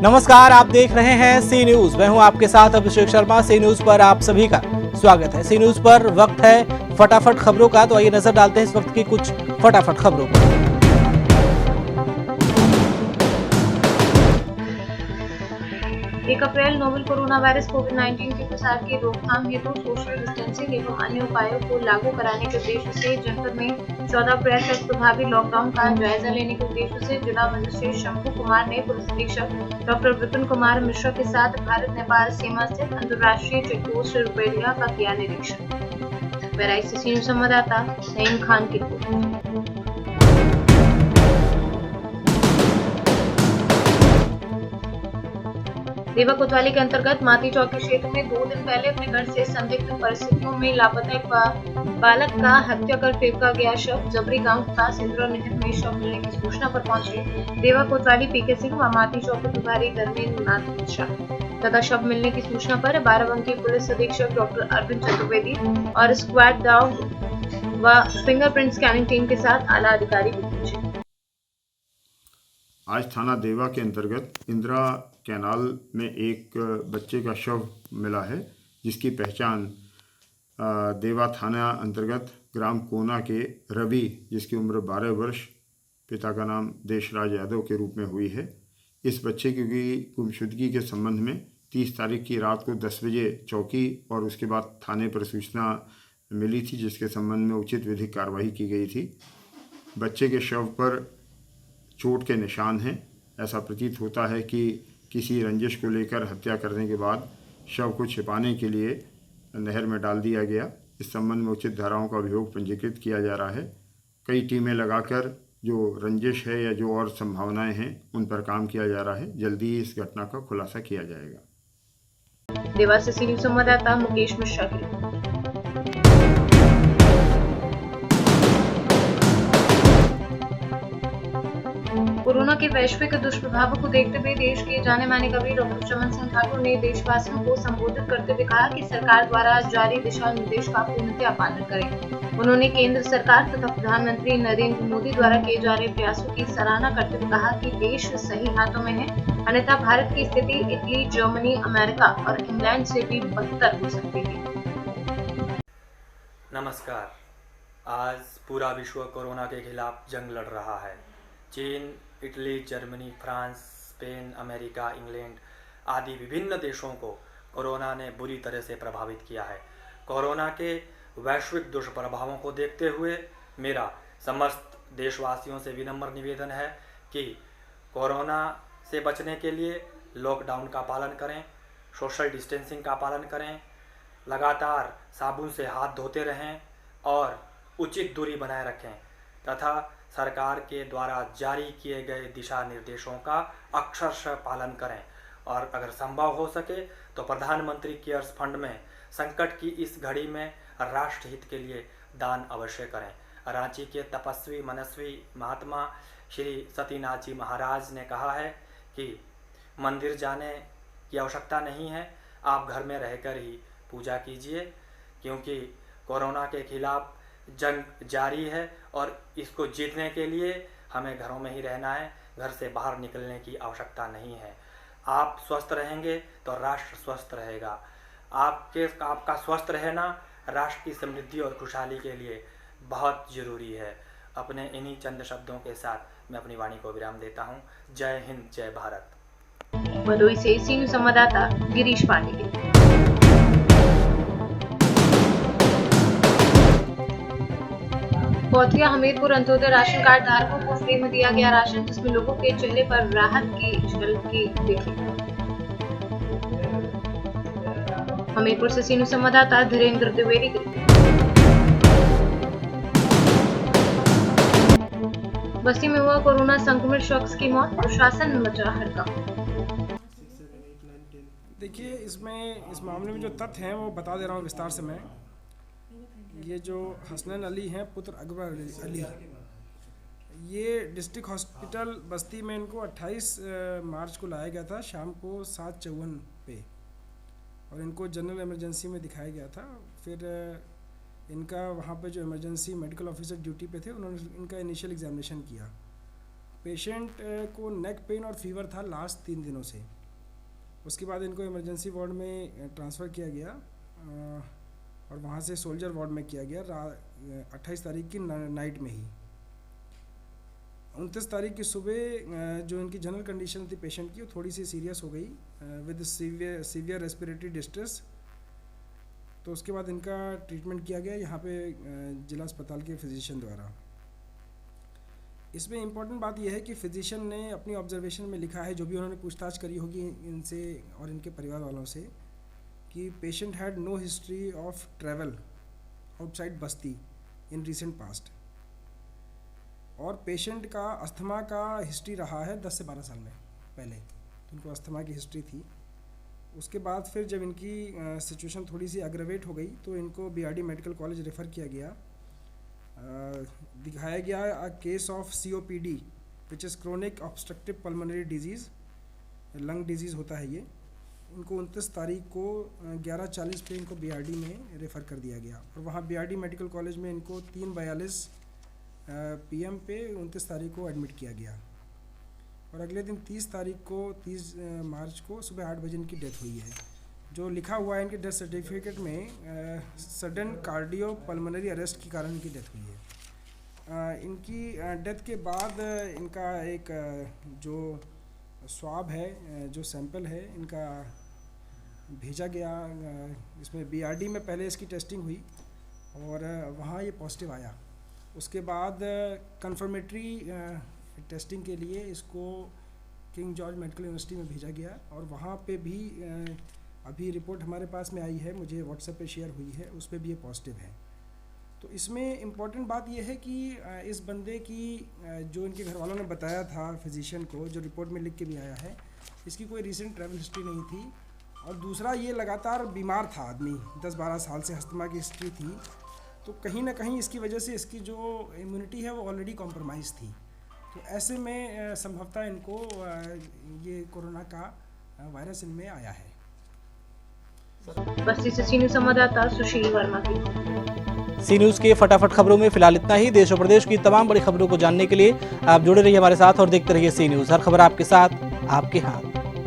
नमस्कार, आप देख रहे हैं सी न्यूज। मैं हूं आपके साथ अभिषेक शर्मा। सी न्यूज पर आप सभी का स्वागत है। सी न्यूज पर वक्त है फटाफट खबरों का, तो आइए नजर डालते हैं इस वक्त की कुछ फटाफट खबरों पर। 1 अप्रैल नोवेल कोरोना वायरस कोविड-19 के प्रसार की रोकथाम हेतु सोशल डिस्टेंसिंग एवं अन्य उपायों को लागू कराने के उद्देश्य से जनपद में 14 अप्रैल तक प्रभावी लॉकडाउन का जायजा लेने के उद्देश्य से जिला मजिस्ट्रेट शंभू कुमार ने पुलिस अधीक्षक डॉक्टर विपिन कुमार मिश्रा के साथ भारत नेपाल सीमा स्थित अंतर्राष्ट्रीय चेकपोस्ट रुपेलिया का किया निरीक्षण। बहराइच से संवाददाता नईम खान की रिपोर्ट। देवा कोतवाली के अंतर्गत माती चौकी क्षेत्र में 2 दिन पहले अपने घर से संदिग्ध परिस्थितियों में लापता एक बालक का हत्या कर फेंका गया शव जबरी गांव तथा सिंद्रा नहर में शव मिलने की सूचना पर पहुंचे देवा कोतवाली पीके सिंह व माती चौकी प्रभारी धर्मेंद्र नाथ शाह तथा शव मिलने की सूचना पर 12 अंकीय पुलिस अधीक्षक डॉक्टर अरविंद चतुर्वेदी और स्क्वाड डॉग व फिंगरप्रिंट स्कैनिंग टीम के साथ आला अधिकारी पहुंचे। आज थाना देवा के अंतर्गत इंदिरा कैनाल में एक बच्चे का शव मिला है, जिसकी पहचान देवा थाना अंतर्गत ग्राम कोना के रवि, जिसकी उम्र 12 वर्ष, पिता का नाम देशराज यादव के रूप में हुई है। इस बच्चे की गुमशुदगी के संबंध में 30 तारीख की रात को 10 बजे चौकी और उसके बाद थाने पर सूचना मिली थी, जिसके संबंध में उचित विधिक कार्रवाई की गई थी। बच्चे के शव पर चोट के निशान हैं। ऐसा प्रतीत होता है कि किसी रंजिश को लेकर हत्या करने के बाद शव को छिपाने के लिए नहर में डाल दिया गया। इस संबंध में उचित धाराओं का अभियोग पंजीकृत किया जा रहा है। कई टीमें लगाकर जो रंजिश है या जो और संभावनाएं हैं उन पर काम किया जा रहा है। जल्दी ही इस घटना का खुलासा किया जाएगा। देवा से सीनियर संवाददाता मुकेश मिश्रा की रिपोर्ट। कोरोना के वैश्विक दुष्प्रभावों को देखते हुए देश के जाने माने कवि डॉक्टर चमन सिंह ठाकुर ने देशवासियों को संबोधित करते हुए कहा कि सरकार द्वारा जारी दिशा निर्देश का पूर्णतः पालन करें। उन्होंने केंद्र सरकार तथा प्रधानमंत्री नरेंद्र मोदी द्वारा किए जा रहे प्रयासों की सराहना करते हुए कहा कि देश सही हाथों में है, अन्यथा भारत की स्थिति इटली, जर्मनी, अमेरिका और इंग्लैंड से भी बदतर हो सकती है। नमस्कार। आज पूरा विश्व कोरोना के खिलाफ जंग लड़ रहा है। चीन, Italy, Germany, France, Spain, America, England आदि विभिन्न देशों को कोरोना ने बुरी तरह से प्रभावित किया है। कोरोना के वैश्विक दुष्प्रभावों को देखते हुए मेरा समस्त देशवासियों से विनम्र निवेदन है कि कोरोना से बचने के लिए लॉकडाउन का पालन करें, सोशल डिस्टेंसिंग का पालन करें, लगातार साबुन से हाथ धोते रहें और उचित दूरी बनाए रखें तथा सरकार के द्वारा जारी किए गए दिशा निर्देशों का अक्षरशः पालन करें और अगर संभव हो सके तो प्रधानमंत्री केयर्स फंड में संकट की इस घड़ी में राष्ट्रहित के लिए दान अवश्य करें। रांची के तपस्वी मनस्वी महात्मा श्री सतीनाथ जी महाराज ने कहा है कि मंदिर जाने की आवश्यकता नहीं है, आप घर में रहकर ही पूजा कीजिए, क्योंकि कोरोना के खिलाफ जंग जारी है और इसको जीतने के लिए हमें घरों में ही रहना है। घर से बाहर निकलने की आवश्यकता नहीं है। आप स्वस्थ रहेंगे तो राष्ट्र स्वस्थ रहेगा। आपका स्वस्थ रहना राष्ट्र की समृद्धि और खुशहाली के लिए बहुत ज़रूरी है। अपने इन्हीं चंद शब्दों के साथ मैं अपनी वाणी को विराम देता हूँ। जय हिंद, जय भारत। भदोई से सीनियर संवाददाता गिरीश पांडे। कोतरिया हमीरपुर अंत्योदय राशन कार्ड धारकों को फ्री में दिया गया राशन, जिसमें लोगों के चेहरे पर राहत की झलकी दिखी। हमीरपुर से सीनियर संवाददाता धीरेन्द्र द्विवेदी की रिपोर्ट। बस्ती में हुआ कोरोना संक्रमित शख्स की मौत, प्रशासन में मचा हड़कंप। देखिए, इस मामले में जो तथ्य हैं वो बता दे रहा हूँ विस्तार से मैं। ये जो हसनैन अली हैं पुत्र अकबर अली, ये डिस्ट्रिक्ट हॉस्पिटल बस्ती में इनको 28 मार्च को लाया गया था शाम को 7:54 पे और इनको जनरल इमरजेंसी में दिखाया गया था। फिर इनका वहाँ पे जो इमरजेंसी मेडिकल ऑफिसर ड्यूटी पे थे उन्होंने इनका इनिशियल एग्जामिनेशन किया। पेशेंट को नेक पेन और फीवर था लास्ट 3 दिनों से। उसके बाद इनको इमरजेंसी वार्ड में ट्रांसफ़र किया गया और वहाँ से सोल्जर वार्ड में किया गया 28 तारीख की नाइट में ही। 29 तारीख की सुबह जो इनकी जनरल कंडीशन थी पेशेंट की, वो थोड़ी सी सीरियस हो गई विद सीवियर रेस्पिरेटरी डिस्ट्रेस। तो उसके बाद इनका ट्रीटमेंट किया गया यहाँ पे जिला अस्पताल के फिजिशियन द्वारा। इसमें इम्पॉर्टेंट बात यह है कि फिजिशियन ने अपनी ऑब्जर्वेशन में लिखा है, जो भी उन्होंने पूछताछ करी होगी इनसे और इनके परिवार वालों से, कि patient had no history of travel outside Basti in recent past, और पेशेंट का अस्थमा का हिस्ट्री रहा है 10 से 12 साल में पहले, तो इनको अस्थमा की हिस्ट्री थी। उसके बाद फिर जब इनकी सिचुएशन थोड़ी सी एग्रेवेट हो गई तो इनको बीआरडी मेडिकल कॉलेज रेफ़र किया गया। दिखाया गया a case of COPD which is chronic obstructive pulmonary disease, lung disease होता है ये। इनको 29 तारीख को 11:40 पे इनको बीआरडी में रेफ़र कर दिया गया, और वहाँ बीआरडी मेडिकल कॉलेज में इनको 3:42 PM पे 29 तारीख को एडमिट किया गया, और अगले दिन 30 मार्च को सुबह 8 बजे इनकी डेथ हुई है। जो लिखा हुआ है इनके डेथ सर्टिफिकेट में सडन कार्डियो पल्मोनरी अरेस्ट के कारण इनकी डेथ हुई है। इनकी डेथ के बाद इनका एक जो स्वाब है, जो सैंपल है इनका भेजा गया। इसमें बीआरडी में पहले इसकी टेस्टिंग हुई और वहाँ ये पॉजिटिव आया। उसके बाद कंफर्मेटरी टेस्टिंग के लिए इसको किंग जॉर्ज मेडिकल यूनिवर्सिटी में भेजा गया, और वहाँ पे भी अभी रिपोर्ट हमारे पास में आई है, मुझे व्हाट्सएप पे शेयर हुई है, उस पर भी ये पॉजिटिव है। तो इसमें इम्पॉर्टेंट बात यह है कि इस बंदे की जो इनके घर वालों ने बताया था फिजिशियन को, जो रिपोर्ट में लिख के भी आया है, इसकी कोई रीसेंट ट्रैवल हिस्ट्री नहीं थी, और दूसरा ये लगातार बीमार था आदमी, 10-12 साल से अस्थमा की हिस्ट्री थी। तो कहीं ना कहीं इसकी वजह से इसकी जो इम्यूनिटी है वो ऑलरेडी कॉम्प्रोमाइज़ थी। तो ऐसे में संभवतः इनको ये कोरोना का वायरस इनमें आया है। बस्ती से सी न्यूज़ संवाददाता सुशील वर्मा की। सी न्यूज़ के फटाफट खबरों में फिलहाल इतना ही। देश और प्रदेश की तमाम बड़ी खबरों को जानने के लिए आप जुड़े रहिए हमारे साथ और देखते रहिए सी न्यूज़। हर खबर आपके साथ, आपके हाथ।